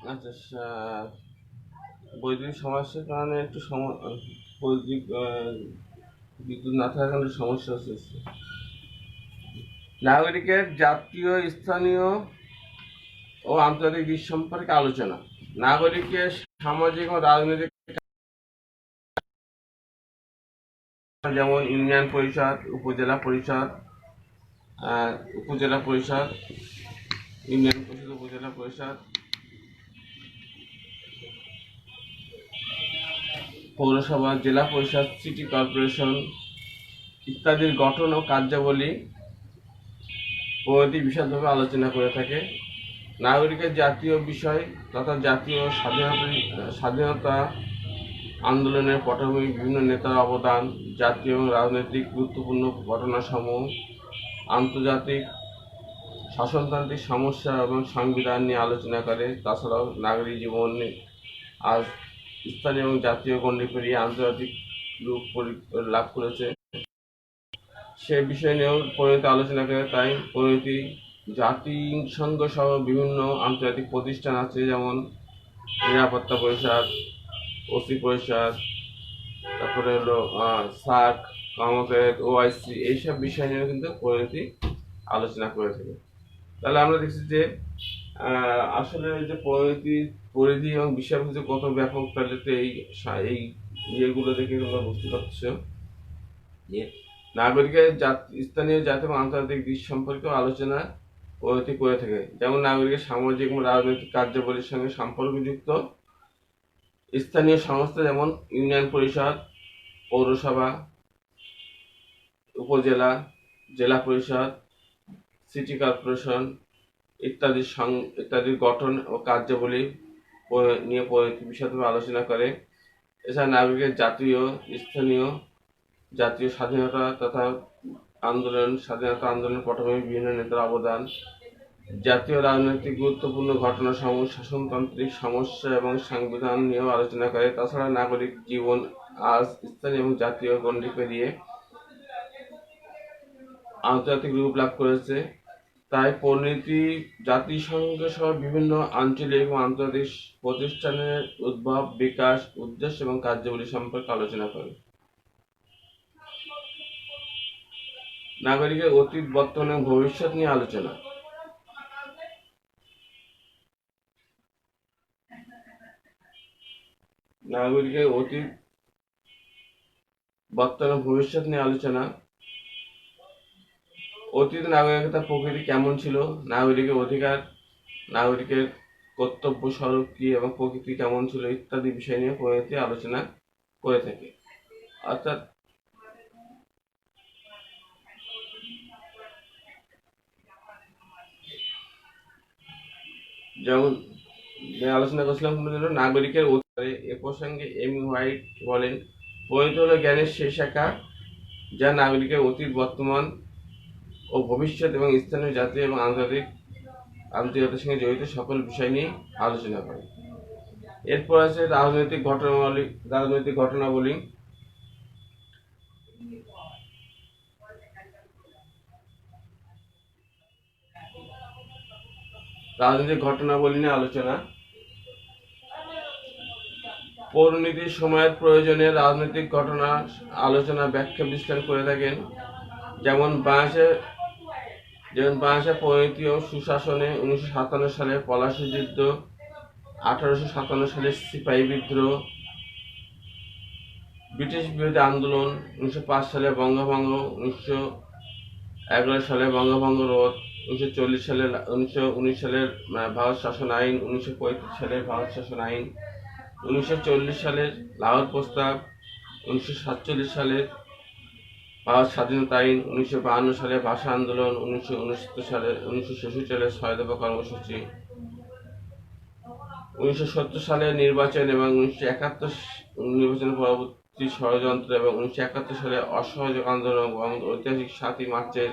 আচ্ছা, বৈদ্যুতিক সমস্যার কারণে একটু বৈদ্যুতিক বিদ্যুৎ না থাকার কারণে সমস্যা হচ্ছে। নাগরিকের জাতীয়, স্থানীয় ও আন্তর্জাতিক দিক সম্পর্কে আলোচনা। নাগরিকের সামাজিক ও রাজনৈতিক, যেমন ইউনিয়ন পরিষদ, উপজেলা পরিষদ, ইউনিয়ন পরিষদ, উপজেলা পরিষদ, পৌরসভা, জেলা পরিষদ, সিটি কর্পোরেশন ইত্যাদির গঠন ও কার্যাবলী প্রভৃতি বিশদভাবে আলোচনা করে থাকে। নাগরিকের জাতীয় বিষয় তথা জাতীয় স্বাধীনতা আন্দোলনের পটভূমি, বিভিন্ন নেতার অবদান, জাতীয় এবং রাজনৈতিক গুরুত্বপূর্ণ ঘটনাসমূহ, আন্তর্জাতিক শাসনতান্ত্রিক সমস্যা এবং সংবিধান নিয়ে আলোচনা করে। তাছাড়াও নাগরিক জীবন আজ স্থানীয় এবং জাতীয় গণ্ডি পেরিয়ে আন্তর্জাতিক রূপ লাভ করেছে, সে বিষয় নিয়েও পরিণতি আলোচনা করে। তাই পরিণতি জাতিসংঘ সহ বিভিন্ন আন্তর্জাতিক প্রতিষ্ঠান আছে, যেমন নিরাপত্তা পরিষদ, ওসি পরিষদ, তারপরে হলো সার্ক, কমনওয়েলথ, ওআইসি, এইসব বিষয় নিয়েও কিন্তু পরিণতি আলোচনা করে থাকে। তাহলে আমরা দেখছি যে আসলে যে পরিধি এবং বিষয়বস্তু কত ব্যাপক, তাহলে তো এই ইয়েগুলো দেখে তোমরা বুঝতে পারছো যে নাগরিকের স্থানীয়, জাতীয় এবং আন্তর্জাতিক দিক সম্পর্কেও আলোচনা পরিণতি করে থাকে। যেমন নাগরিকের সামাজিক এবং রাজনৈতিক কার্যাবলীর সঙ্গে সম্পর্কযুক্ত স্থানীয় সংস্থা, যেমন ইউনিয়ন পরিষদ, পৌরসভা, উপজেলা, জেলা পরিষদ, সিটি কর্পোরেশন ইত্যাদির গঠন ও কার্যাবলী নিয়ে বিশদভাবে আলোচনা করে। এছাড়া নাগরিকের স্থানীয়, জাতীয় স্বাধীনতা আন্দোলন পটভূমি, বিভিন্ন নেতার অবদান, জাতীয় রাজনৈতিক গুরুত্বপূর্ণ ঘটনাসমূহ, শাসনতান্ত্রিক সমস্যা এবং সংবিধান নিয়েও আলোচনা করে। তাছাড়া নাগরিক জীবন আজ স্থানীয় এবং জাতীয় গণ্ডি পেরিয়ে আন্তর্জাতিক রূপ লাভ করেছে। তাই পরিণতি জাতিসংঘ সহ বিভিন্ন আঞ্চলিক এবং আন্তর্জাতিক প্রতিষ্ঠানের উদ্ভব, বিকাশ, উদ্দেশ্য এবং কার্যাবলী সম্পর্কে আলোচনা করে। নাগরিকের অতীত, বর্তমান এবং ভবিষ্যৎ নিয়ে আলোচনা। নাগরিকের অতীত, বর্তমান, ভবিষ্যৎ নিয়ে আলোচনা। অতীত নাগরিকতার প্রকৃতি কেমন ছিল, নাগরিকের অধিকার, নাগরিকের কর্তব্য স্বরূপ কি এবং প্রকৃতি কেমন ছিল ইত্যাদি বিষয় নিয়ে পরিণতি আলোচনা করে থাকে। অর্থাৎ যেমন আলোচনা করছিলাম নাগরিকের অধিকারে, এ প্রসঙ্গে এম হোয়াইট বলেন, পরিণতি হলো জ্ঞানের সেই শাখা যা নাগরিকের অতীত, বর্তমান ও ভবিষ্যৎ এবং স্থানীয়, জাতীয় এবং আন্তর্জাতিক সঙ্গে জড়িত সকল বিষয় নিয়ে আলোচনা করে। এরপর আছে রাজনৈতিক ঘটনাবলী। রাজনৈতিক ঘটনাবলী নিয়ে আলোচনা। পৌরনীতির সময়ের প্রয়োজনে রাজনৈতিক ঘটনা আলোচনা, ব্যাখ্যা, বিশ্লেষণ করে থাকেন। যেমন বাংলাদেশের পরিণতি ও সুশাসনে 1957 সালে পলাশী যুদ্ধ, 1857 সালে সিপাহী বিদ্রোহ, ব্রিটিশ বিরোধী আন্দোলন, 1905 সালে বঙ্গভঙ্গ, 1911 সালে বঙ্গভঙ্গ রোধ, 1919 সালের ভারত শাসন আইন, 1935 সালের ভারত শাসন আইন, 1940 সালের লাহোর প্রস্তাব, 1947 সালের ভারত স্বাধীনতা আইন, 1952 সালে ভাষা আন্দোলন, 1966 সালে 6 দফা কর্মসূচি, 1970 সালে নির্বাচন এবং 1971 নির্বাচনের পরবর্তী ষড়যন্ত্র এবং 1971 সালে অসহযোগ আন্দোলন এবং ঐতিহাসিক 7ই মার্চের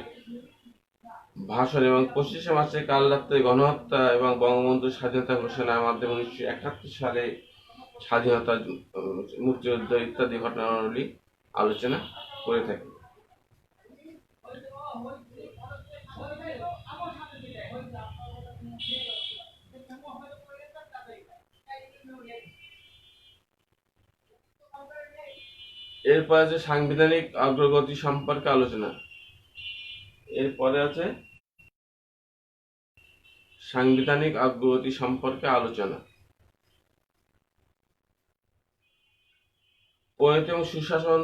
ভাষণ এবং 25শে মার্চের কাল রাত্রে গণহত্যা এবং বঙ্গবন্ধুর স্বাধীনতা ঘোষণার মাধ্যমে 1971 সালে স্বাধীনতা, মুক্তিযুদ্ধ ইত্যাদি ঘটনাবলী আলোচনা করে থাকে। এরপর আছে সাংবিধানিক অগ্রগতি সম্পর্কে আলোচনা। এরপরে আছে সাংবিধানিক অগ্রগতি সম্পর্কে আলোচনা। পরিণতি এবং সুশাসন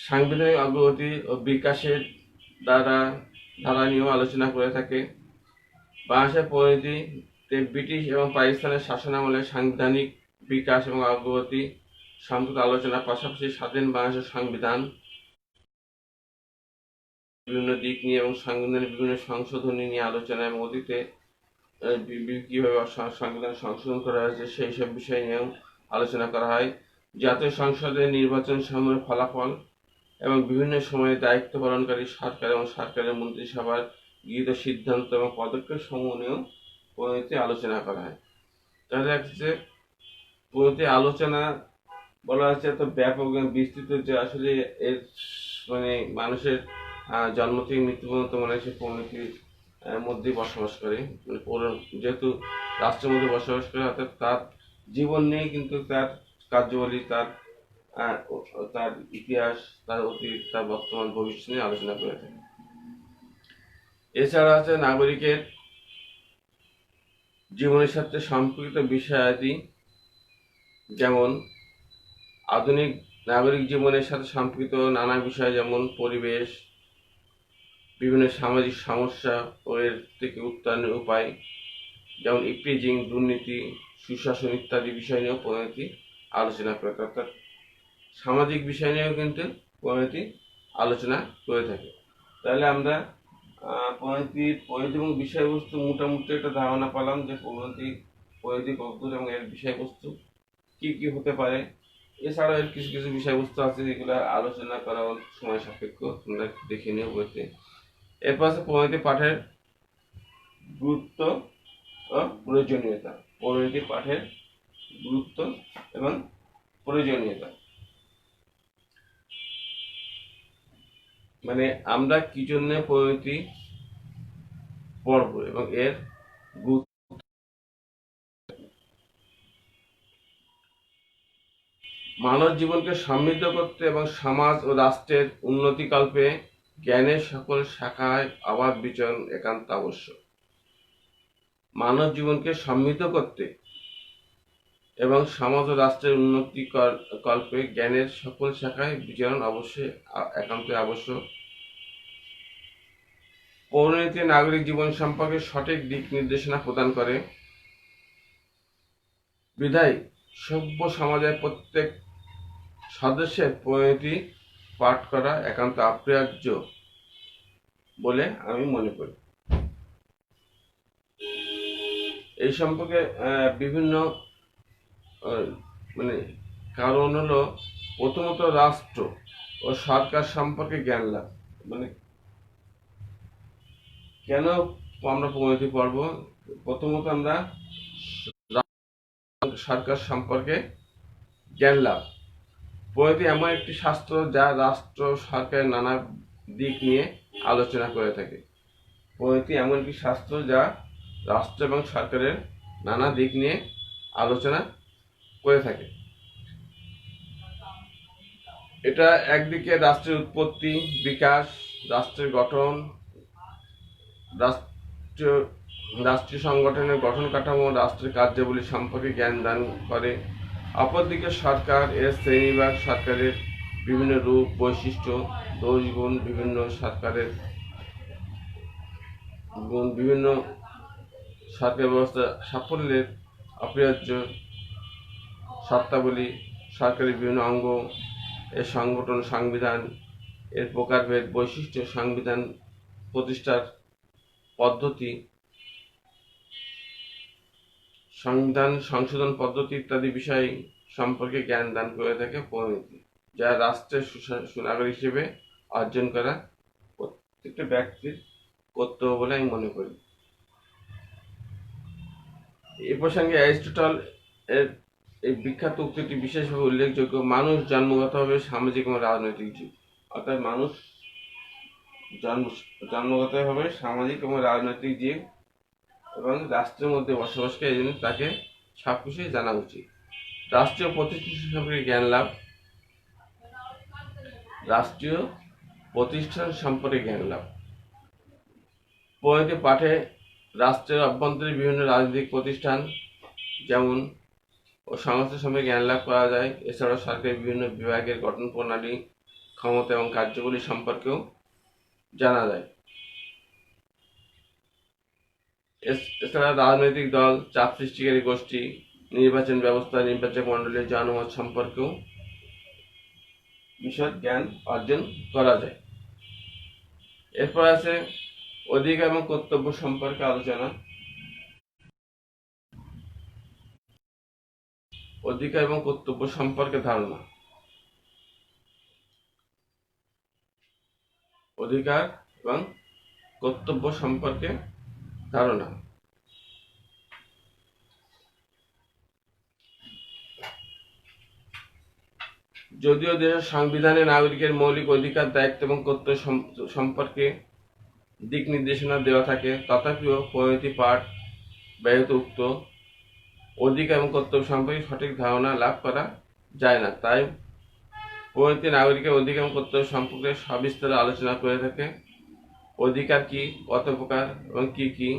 সাংবিধানিক অগ্রগতি ও বিকাশের ধারা নিয়েও আলোচনা করে থাকে। বাংলাদেশের পরিণতিতে ব্রিটিশ এবং পাকিস্তানের শাসনামলে সাংবিধানিক বিকাশ এবং অগ্রগতি সম্পর্কে আলোচনার পাশাপাশি স্বাধীন বাংলাদেশের সংবিধান বিভিন্ন দিক নিয়ে এবং সংবিধানের বিভিন্ন সংশোধনী নিয়ে আলোচনা এবং অতীতে কিভাবে সংবিধান সংশোধন করা হয়েছে সেই সব বিষয় নিয়েও আলোচনা করা হয়। জাতীয় সংসদের নির্বাচন সমূহের ফলাফল এবং বিভিন্ন সময়ে দায়িত্ব পালনকারী সরকার এবং সরকারের মন্ত্রিসভার গৃহীত সিদ্ধান্ত এবং পদক্ষেপ সমূহ নিয়েও পরিণতি আলোচনা করা হয়। তাহলে হচ্ছে পরিণতি আলোচনা বলা হচ্ছে এত ব্যাপক এবং বিস্তৃত যে আসলে এর মানে মানুষের জন্ম থেকে মৃত্যু পর্যন্ত মানুষের পরিণতির মধ্যে বসবাস করে, মানে যেহেতু রাষ্ট্রের মধ্যে বসবাস করে অর্থাৎ তার জীবন নিয়ে কিন্তু তার কার্যাবলী, তার ইতিহাস, তার অতীত, তার বর্তমান, ভবিষ্যৎ নিয়ে আলোচনা করে থাকে। এছাড়া আছে নাগরিকের জীবনের সাথে সম্পর্কিত বিষয়াদি, যেমন আধুনিক নাগরিক জীবনের সাথে সম্পর্কিত নানা বিষয়, যেমন পরিবেশ, বিভিন্ন সামাজিক সমস্যা ও এর থেকে উত্তরণের উপায়, যেমন ইপিজিং, দুর্নীতি, সুশাসন ইত্যাদি বিষয় নিয়েও পরিণতি আলোচনা করে। অর্থাৎ সামাজিক বিষয় নিয়েও কিন্তু পরিণতি আলোচনা করে থাকে। তাহলে আমরা পরিণতি এবং বিষয়বস্তু মোটামুটি একটা ধারণা পেলাম যে পরিণতি কতদূর এবং এর বিষয়বস্তু কি কি হতে পারে। এছাড়াও এর কিছু কিছু বিষয়বস্তু আছে যেগুলো আলোচনা করা সময় সাপেক্ষ, তোমরা দেখে নিও বইতে। এরপর আছে পরিণতি পাঠের গুরুত্ব ও প্রয়োজনীয়তা। পরিণতি পাঠের গুরুত্ব এবং প্রয়োজনীয়তা মানে আমরা কি জন্য পরিণতি পড়ব এবং এর গুরুত্ব। মানব জীবনকে সমৃদ্ধ করতে এবং সমাজ ও রাষ্ট্রের উন্নতিকল্পে জ্ঞানের সকল শাখায় অবাধ বিচরণ একান্ত আবশ্যক। মানব জীবনকে সমৃদ্ধ করতে এবং সমাজ ও রাষ্ট্রের উন্নতি কল্পে জ্ঞানের সকল শাখায় বিচরণ অবশ্যই একান্ত আবশ্যক। পরিণতি নাগরিক জীবন সম্পর্কে সঠিক দিক নির্দেশনা প্রদান করে। বিধায় সভ্য সমাজের প্রত্যেক সদস্যের পরিণতি পাঠ করা একান্ত অপরিহার্য বলে আমি মনে করি। এই সম্পর্কে বিভিন্ন মানে কারণ হলো, প্রথমত রাষ্ট্র ও সরকার সম্পর্কে জ্ঞান লাভ। মানে কেন আমরা পরিণতি পড়ব? প্রথমত আমরা সরকার সম্পর্কে জ্ঞান লাভ। পরিণতি এমন একটি শাস্ত্র যা রাষ্ট্র সরকারের নানা দিক নিয়ে আলোচনা করে থাকে। পরিণতি এমন একটি শাস্ত্র যা রাষ্ট্র এবং সরকারের নানা দিক নিয়ে আলোচনা করে থাকে। এটা একদিকে রাষ্ট্রের উৎপত্তি, বিকাশ, রাষ্ট্রের গঠন, রাষ্ট্রীয় সংগঠনের গঠন কাঠামো, রাষ্ট্রের কার্যাবলী সম্পর্কে জ্ঞান দান করে। অপরদিকে সরকার, এর শ্রেণীবিভাগ, সরকারের বিভিন্ন রূপ, বৈশিষ্ট্য, দোষ গুণ, বিভিন্ন সরকারের গুণ, বিভিন্ন সরকার ব্যবস্থা সাফল্যের অপরিহার্য শর্তাবলী, সরকারের বিভিন্ন অঙ্গ, এর সংগঠন, সংবিধান, এর প্রকারভেদ, বৈশিষ্ট্য, সংবিধান প্রতিষ্ঠার পদ্ধতি, সংবিধান সংশোধন পদ্ধতি ইত্যাদি বিষয় সম্পর্কে জ্ঞান দান করে থাকে পরিণতি, যা রাষ্ট্রের সুনাগরিক হিসেবে অর্জন করা প্রত্যেকটা ব্যক্তির কর্তব্য বলে আমি মনে করি। এ প্রসঙ্গে অ্যারিস্টটল এর এই বিখ্যাত উক্তিটি বিশেষভাবে উল্লেখযোগ্য: মানুষ জন্মগতভাবে সামাজিক এবং রাজনৈতিক জীব। অর্থাৎ মানুষ জন্মগতভাবে সামাজিক এবং রাজনৈতিক জীব এবং রাষ্ট্রের মধ্যে বসবাস করে, এই জন্য তাকে সবকিছুই জানা উচিত। রাষ্ট্রীয় প্রতিষ্ঠান সম্পর্কে জ্ঞান লাভ। রাষ্ট্রীয় প্রতিষ্ঠান সম্পর্কে জ্ঞান লাভ। পরিণতি পাঠে রাষ্ট্রের অভ্যন্তরে বিভিন্ন রাজনৈতিক প্রতিষ্ঠান যেমন ও সংস্থা সম্পর্কে জ্ঞান লাভ করা যায়। এছাড়াও সরকারের বিভিন্ন বিভাগের গঠন প্রণালী, ক্ষমতা এবং কার্যাবলী সম্পর্কেও জানা যায়। এছাড়া রাজনৈতিক দল, চাপ সৃষ্টিকারী গোষ্ঠী, নির্বাচন ব্যবস্থা, নির্বাচক মণ্ডলীর জনমত সম্পর্কেও বিশদ জ্ঞান অর্জন করা যায়। এরপর আছে অধিকার এবং কর্তব্য সম্পর্কে আলোচনা। অধিকার এবং কর্তব্য সম্পর্কে ধারণা। অধিকার এবং কর্তব্য সম্পর্কে ধারণা। যদিও দেশের সংবিধানে নাগরিকের মৌলিক অধিকার, দায়িত্ব এবং কর্তব্য সম্পর্কে দিক নির্দেশনা দেওয়া থাকে, তথাপিও পরিণতি পাঠ ব্যতীত উক্ত অধিকার এবং কর্তব্য সম্পর্কে সঠিক ধারণা লাভ করা যায় না। তাই পরিণতি নাগরিকের অধিকার এবং কর্তব্য সম্পর্কে সবিস্তারে আলোচনা করে থাকে। অধিকার কি, কত প্রকার এবং কি কি,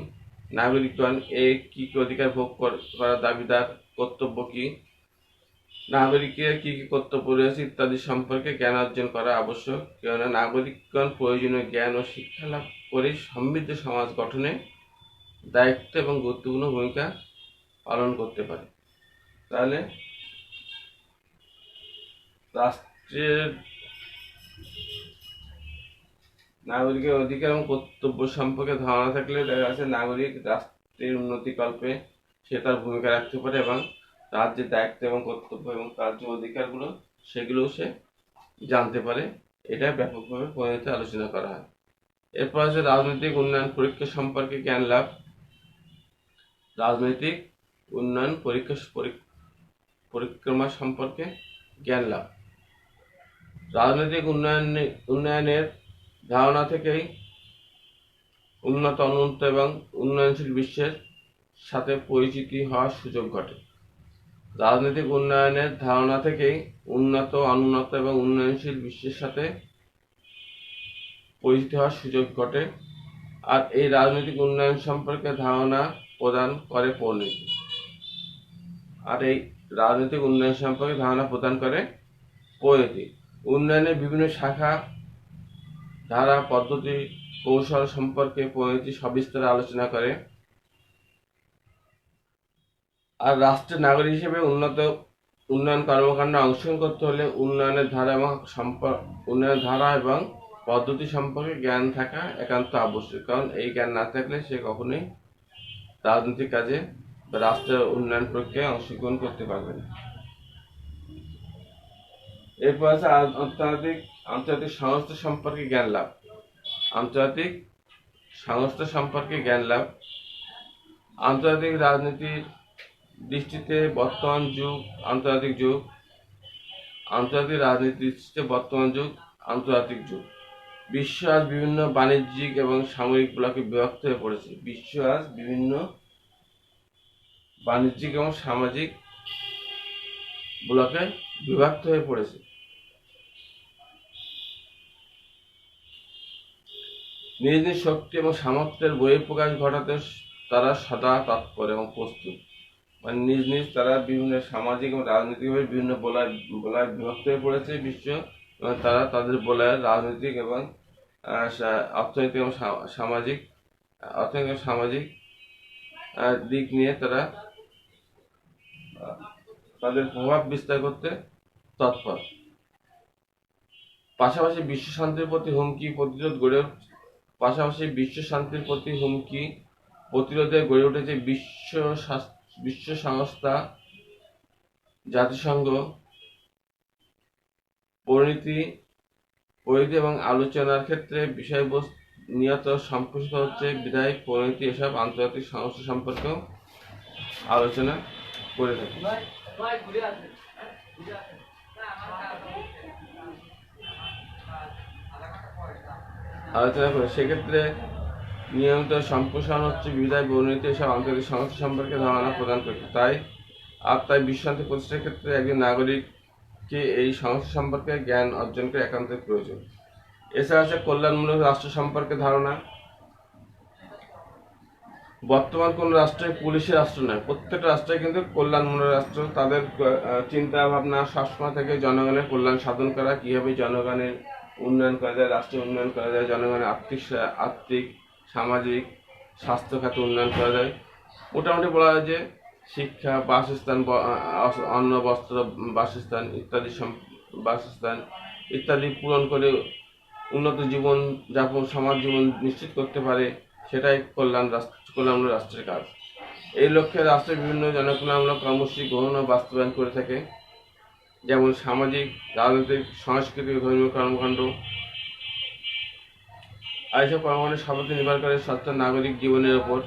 নাগরিকগণ এই কি কি অধিকার ভোগ করার দাবিদার, কর্তব্য কি, নাগরিকের কি কি কর্তব্য রয়েছে ইত্যাদি সম্পর্কে জ্ঞান অর্জন করা আবশ্যক। কেননা নাগরিকগণ প্রয়োজনীয় জ্ঞান ও শিক্ষা লাভ করে সমৃদ্ধ সমাজ গঠনে দায়িত্ব এবং গুরুত্বপূর্ণ ভূমিকা পালন করতে পারে। তাহলে রাষ্ট্রের নাগরিকের অধিকার এবং কর্তব্য সম্পর্কে ধারণা থাকলে দেখা যাচ্ছে নাগরিক রাষ্ট্রের উন্নতিকল্পে সে তার ভূমিকা রাখতে পারে এবং তার যে দায়িত্ব এবং কর্তব্য এবং তার যে অধিকারগুলো সেগুলোও সে জানতে পারে। এটা ব্যাপকভাবে পরিণতি আলোচনা করা হয়। এরপর আছে রাজনৈতিক উন্নয়ন পরীক্ষা সম্পর্কে জ্ঞান লাভ। রাজনৈতিক উন্নয়ন পরিক্রমা সম্পর্কে জ্ঞান লাভ। রাজনৈতিক উন্নয়নের ধারণা থেকেই উন্নত, অনুন্নত এবং উন্নয়নশীল বিশ্বের সাথে পরিচিতি হওয়ার সুযোগ ঘটে। রাজনৈতিক উন্নয়নের ধারণা থেকেই উন্নত, অনুন্নত এবং উন্নয়নশীল বিশ্বের সাথে পরিচিতি হওয়ার সুযোগ ঘটে। আর এই রাজনৈতিক উন্নয়ন সম্পর্কে ধারণা প্রদান করে পরিণতি। উন্নয়নের বিভিন্ন শাখা, ধারা, পদ্ধতি, কৌশল সম্পর্কে পরিণতি সবিস্তারে আলোচনা করে। আর রাষ্ট্রের নাগরিক হিসেবে উন্নয়ন কর্মকাণ্ডে অংশগ্রহণ করতে হলে উন্নয়নের ধারা এবং পদ্ধতি সম্পর্কে জ্ঞান থাকা একান্ত আবশ্যক। কারণ এই জ্ঞান না থাকলে সে কখনোই রাজনৈতিক কাজে বা রাষ্ট্রের উন্নয়ন প্রক্রিয়ায় অংশগ্রহণ করতে পারবে না। এরপর আছে আন্তর্জাতিক সংস্থা সম্পর্কে জ্ঞান লাভ। আন্তর্জাতিক সংস্থা সম্পর্কে জ্ঞান লাভ। আন্তর্জাতিক রাজনীতির দৃষ্টিতে বর্তমান যুগ আন্তর্জাতিক যুগ। আন্তর্জাতিক রাজনীতির দৃষ্টিতে বর্তমান যুগ আন্তর্জাতিক যুগ। বিশ্ব আজ বিভিন্ন বাণিজ্যিক এবং সামরিক ব্লকে বিভক্ত হয়ে পড়েছে। বিশ্ব আজ বিভিন্ন বাণিজ্যিক এবং সামাজিক ব্লকে বিভক্ত হয়ে পড়েছে। নিজ নিজ শক্তি এবং সামর্থ্যের বহিঃপ্রকাশ ঘটাতে তারা সদা তৎপর এবং প্রস্তুত। মানে নিজ তারা বিভিন্ন সামাজিক এবং রাজনৈতিকভাবে বিভিন্ন বলয় বিভক্ত হয়ে পড়েছে বিশ্ব, এবং তারা তাদের বলয়ের রাজনৈতিক এবং অর্থনৈতিক এবং সামাজিক দিক নিয়ে তারা তাদের প্রভাব বিস্তার করতে তৎপর। পাশাপাশি বিশ্ব শান্তির প্রতি হুমকি প্রতিরোধে গড়ে উঠেছে বিশ্ব সংস্থা, জাতিসংঘ। পরিণতি এবং আলোচনার ক্ষেত্রে বিষয়বস্তু নিয়ত সম্প্রসারিত হচ্ছে, বিধায় পরিণতি এসব আন্তর্জাতিক সংস্থা সম্পর্কেও আলোচনা করে থাকে। সেক্ষেত্রে নিয়মিত সম্প্রসারণ হচ্ছে, বিধায় পরিণতি এসব আন্তর্জাতিক সংস্থা সম্পর্কে ধারণা প্রদান করছে। তাই বিশ্বশান্তি প্রতিষ্ঠার ক্ষেত্রে একজন নাগরিক এই সমস্যা সম্পর্কে জ্ঞান অর্জন করে একান্তই প্রয়োজন। এছাড়া আছে কল্যাণমূলক রাষ্ট্র সম্পর্কে ধারণা। বর্তমান কোন রাষ্ট্রই পুলিশের রাষ্ট্র নয়, প্রত্যেকটা রাষ্ট্রই কিন্তু কল্যাণমূলক রাষ্ট্র। তাদের চিন্তা ভাবনা সবসময় থেকে জনগণের কল্যাণ সাধন করা, কিভাবে জনগণের উন্নয়ন করা যায়, রাষ্ট্রের উন্নয়ন করা যায়, জনগণের আর্থিক সামাজিক স্বাস্থ্য খাতে উন্নয়ন করা যায়। মোটামুটি বলা যায় যে শিক্ষা, বাসস্থান, অন্ন, বস্ত্র, বাসস্থান ইত্যাদি পূরণ করে উন্নত জীবন যাপন, সমাজ জীবন নিশ্চিত করতে পারে, সেটাই কল্যাণমূলক রাষ্ট্রের কাজ। এই লক্ষ্যে রাষ্ট্রের বিভিন্ন জনকল্যাণমূলক কর্মসূচি গ্রহণ ও বাস্তবায়ন করে থাকে, যেমন সামাজিক, রাজনৈতিক, সাংস্কৃতিক, ধর্মীয় কর্মকাণ্ড। এইসব কর্মকাণ্ড সর্বদা নির্ভর করে সচেতন নাগরিক জীবনের ওপর।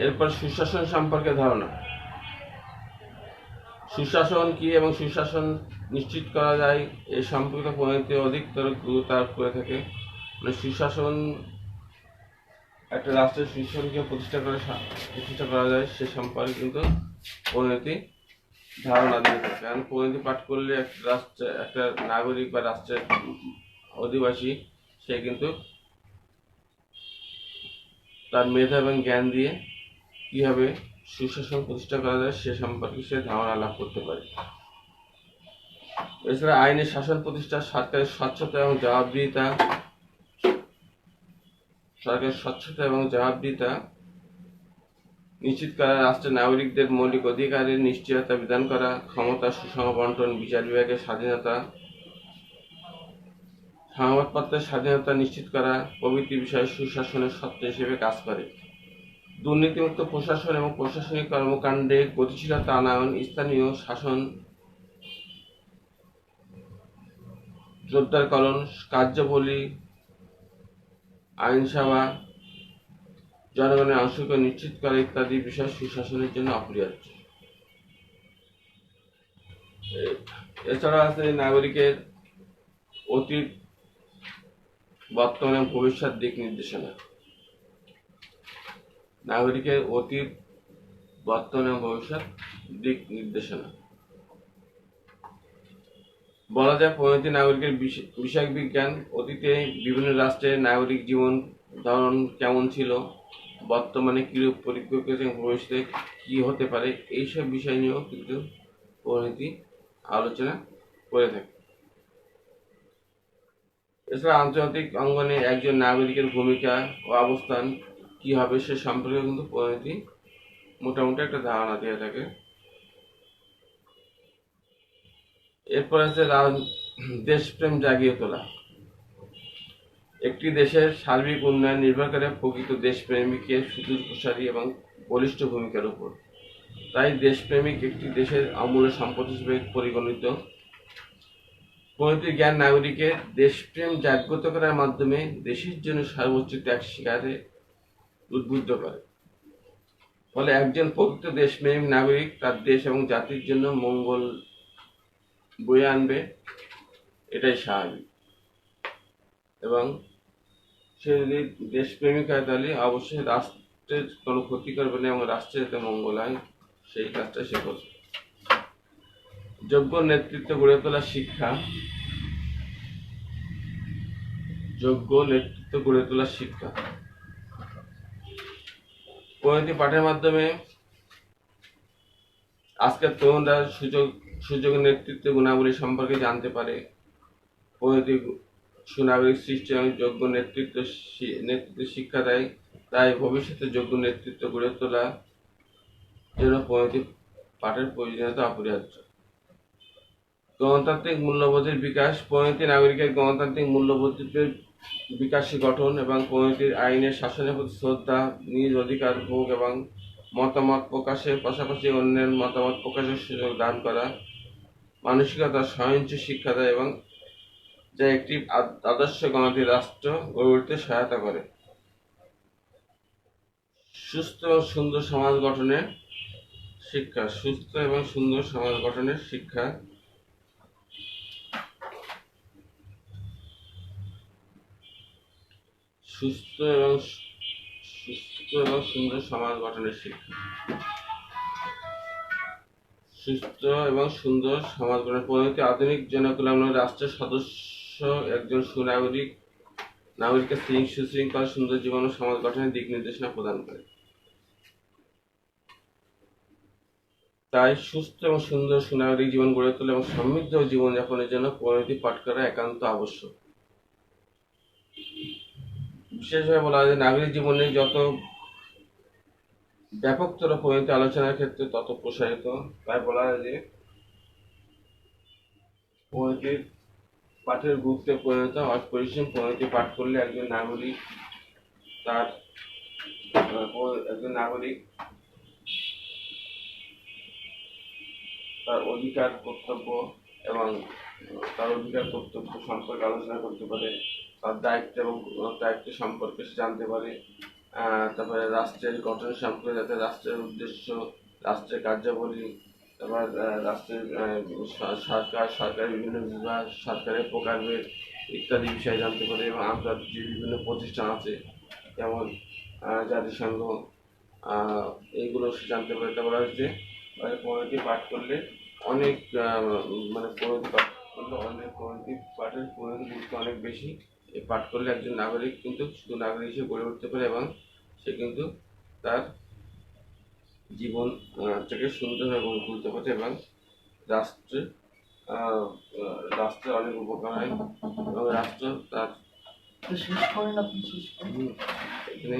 এরপর সুশাসন সম্পর্কে ধারণা। সুশাসন কি এবং সুশাসন নিশ্চিত করা যায় এই সম্পর্কিত পরিণতি অধিকতর গুরুত্ব আরোপ করে থাকে। মানে সুশাসন, একটা রাষ্ট্রের সুশাসনকে প্রতিষ্ঠা করা যায় সে সম্পর্কে কিন্তু পরিণতি ধারণা দিয়ে থাকে। কারণ পরিণতি পাঠ করলে একটা নাগরিক বা রাষ্ট্রের অধিবাসী সে কিন্তু তার মেধা এবং জ্ঞান দিয়ে কিভাবে সুশাসন প্রতিষ্ঠা করা যায় সে সম্পর্কে সে ধারণা লাভ করতে পারে। এছাড়া আইনের শাসন প্রতিষ্ঠা, সরকারের স্বচ্ছতা এবং জবাবদিহিতা নিশ্চিত করা, রাষ্ট্রের নাগরিকদের মৌলিক অধিকারের নিশ্চয়তা বিধান করা, ক্ষমতা সুষম বন্টন, বিচার বিভাগের স্বাধীনতা, সংবাদপত্রের স্বাধীনতা নিশ্চিত করা প্রভৃতি বিষয়ে সুশাসনের সত্য হিসেবে কাজ করে। দুর্নীতিমুক্ত প্রশাসন এবং প্রশাসনিক কর্মকাণ্ডে গতিশীলতা আনয়ন, স্থানীয় শাসন জোরদারকরণ, কার্যাবলী, আইনসভা, জনগণের অংশগ্রহণ নিশ্চিত করা ইত্যাদি বিষয় সুশাসনের জন্য অপরিহার্য। এছাড়া আছে নাগরিকের অতীত, বর্তমান এবং ভবিষ্যৎ দিক নির্দেশনা। নাগরিকের অতীত, বর্তমান এবং ভবিষ্যৎ দিক নির্দেশনা বলা যায় পরিণতি নাগরিকের বিষয়ক বিজ্ঞান। অতীতে বিভিন্ন রাষ্ট্রের নাগরিক জীবন ধারণ কেমন ছিল, বর্তমানে কিরূপ পরিপ্রেক্ষিতে এবং ভবিষ্যতে কি হতে পারে, এইসব বিষয় নিয়েও কিন্তু পরিণতি আলোচনা করে থাকে। এছাড়া আন্তর্জাতিক অঙ্গনে একজন নাগরিকের ভূমিকা ও অবস্থান কি হবে সে সম্পর্কে কিন্তু পরিণতি মোটামুটি একটা ধারণা দিয়ে থাকে। এরপর আছে দেশপ্রেম জাগিয়ে তোলা। একটি দেশের সার্বিক উন্নয়ন নির্ভর করে প্রকৃত দেশপ্রেমিকের সুদূরপ্রসারী এবং বলিষ্ঠ ভূমিকার উপর। তাই দেশপ্রেমিক একটি দেশের অমূল্য সম্পদ হিসেবে পরিগণিত। পরিণতির জ্ঞান নাগরিকের দেশপ্রেম জাগ্রত করার মাধ্যমে দেশের জন্য সর্বোচ্চ ত্যাগ স্বীকারে উদ্বুদ্ধ করে। ফলে একজন প্রকৃত দেশপ্রেমিক নাগরিক তার দেশ এবং জাতির জন্য মঙ্গল বয়ে আনবে, এটাই স্বাভাবিক। এবং সে যদি দেশপ্রেমিক হয় তাহলে অবশ্যই রাষ্ট্রের কোনো ক্ষতি করবে না এবং রাষ্ট্রের যাতে মঙ্গল হয় সেই কাজটা সে করবে। যোগ্য নেতৃত্ব গড়ে তোলা শিক্ষা। যোগ্য নেতৃত্ব গড়ে তোলা শিক্ষা পরিণতি পাঠের মাধ্যমে আজকের তরুণরা সুযোগ নেতৃত্ব গুণাবলী সম্পর্কে জানতে পারে। পরিণতি সুনাগরিক সৃষ্টি এবং যোগ্য নেতৃত্ব শিক্ষা দেয়। তাই ভবিষ্যতে যোগ্য নেতৃত্ব গড়ে তোলা জন্য পরিণতি পাঠের প্রয়োজনীয়তা অপরিহার্য। গণতান্ত্রিক মূল্যবোধের বিকাশ। পরিণতি নাগরিকের গণতান্ত্রিক মূল্যবোধের বিকাশী গঠন এবং পরিণতির আইনের শাসনের প্রতি শ্রদ্ধা, নিজ অধিকার ভোগ এবং মতামত প্রকাশের পাশাপাশি অন্যের মতামত প্রকাশের সুযোগ দান করা, মানসিকতা সহনশীল শিক্ষা দেয় এবং যা একটি আদর্শ গণতান্ত্রিক রাষ্ট্র গড়ে উঠতে সহায়তা করে। সুস্থ ও সুন্দর সমাজ গঠনের শিক্ষা। সুস্থ এবং সুন্দর সমাজ গঠনের শিক্ষা। সুস্থ এবং সুন্দর সমাজ গঠনের শিক্ষা। সুস্থ এবং সুন্দর সমাজ গঠনের পরিণতি আধুনিক জনকল্যাণ রাষ্ট্রের সদস্য একজন নাগরিককে সুশৃঙ্খল সুন্দর জীবন ও সমাজ গঠনের দিক নির্দেশনা প্রদান করে। তাই সুস্থ এবং সুন্দর সুনাগরিক জীবন গড়ে তোলা এবং সমৃদ্ধ জীবনযাপনের জন্য পরিণতি পাঠ করা একান্ত আবশ্যক। বিশেষভাবে বলা হয় যে নাগরিক জীবনে যত ব্যাপকতর পরিণতি আলোচনার ক্ষেত্রে তত প্রসারিত। তাই বলা হয় যে পরিণতির পাঠের গুরুত্বে পরিণত অপরিসীম পরিণতি পাঠ করলে একজন নাগরিক তার অধিকার কর্তব্য এবং সম্পর্কে আলোচনা করতে পারে, তার দায়িত্ব সম্পর্কে সে জানতে পারে। তারপরে রাষ্ট্রের গঠন সম্পর্কে, যাতে রাষ্ট্রের উদ্দেশ্য, রাষ্ট্রের কার্যাবলী, তারপর রাষ্ট্রের সরকারের বিভিন্ন বিভাগ, সরকারের প্রকারভেদ ইত্যাদি বিষয়ে জানতে পারে এবং আন্তর্জাতিক যে বিভিন্ন প্রতিষ্ঠান আছে যেমন জাতিসংঘ, এইগুলো সে জানতে পারে। তারপর হচ্ছে পরিণতি পাঠ করলে অনেক পরিণতি পাঠের গুরুত্ব অনেক বেশি। এই পাঠ করলে একজন নাগরিক কিন্তু সুনাগরিক হিসেবে গড়ে উঠতে পারে এবং সে কিন্তু তার জীবনটাকে সুন্দরভাবে গড়ে তুলতে পারে এবং রাষ্ট্রের অনেক উপকার হয় এবং রাষ্ট্র তার এখানে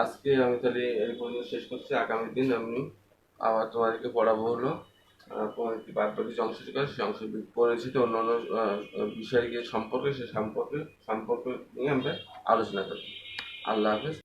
আজকে আমি তাহলে এই পর্যন্ত শেষ করছি। আগামী দিন আমি আবার তোমাদেরকে পড়াবো হলো পরিণতি বাদ বাকি যে অংশটি করে সে অংশ পরিচিত অন্যান্য বিষয় সম্পর্কে নিয়ে আমরা আলোচনা করব। আল্লাহ হাফেজ।